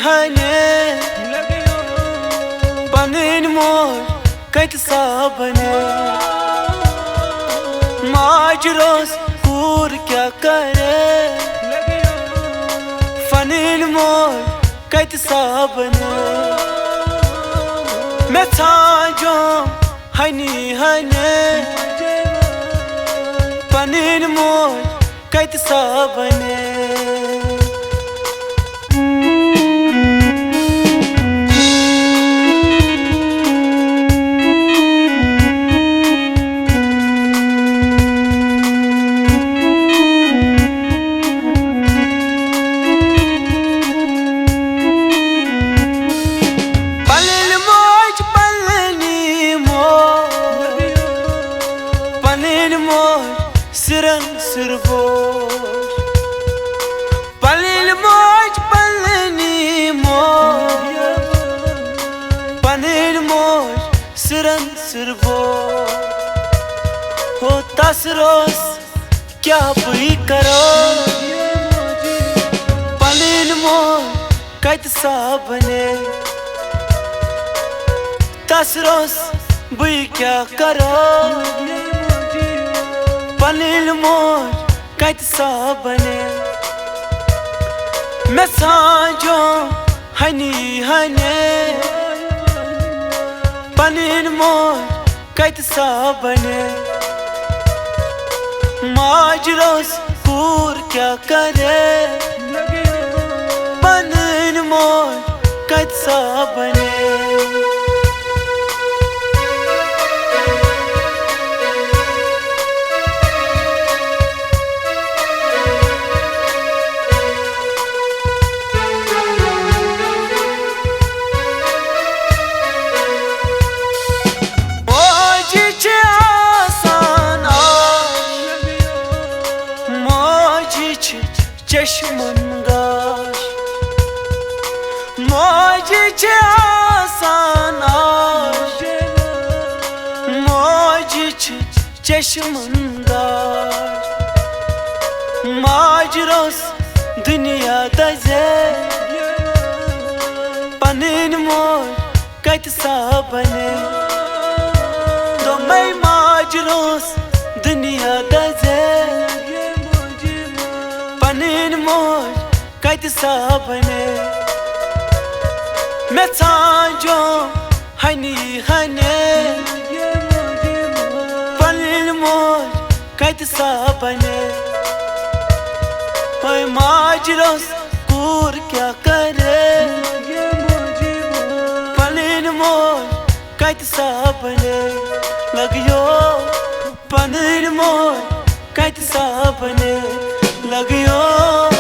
हने पनिन मोर कत साबने माजरोस कूर क्या करे फनिन मोर कत साबने मैं छाजो हनी हने पनिन मोर कत साबने सिरन सिरबोश पलिल मोज पलनी मोज पनिल मोज सिरन सिरबोश हो तसरोस क्या बुई करो पलिल मोज कत साबने तसरोस बुई क्या करो पनिल मोर कत साबने मैं सांजो हनी हने पनिल मोर कत साबने माजरोस कूर क्या करे पनिल मोर कत साबने चश्मन गाश मौज आसान आश मौज चश्मन गाश माजरोस दुनिया दजे पनिन मोर कत साबने तो मैं माजरोस दुनिया दजे पनिन मोर कत साबने मैं छाजो हनी हने पनिन मोर कत साबने ओए माजरोस कूर क्या करे पनिन मोर कत साबने लगियो पनिन मोर कत साबने लगियो।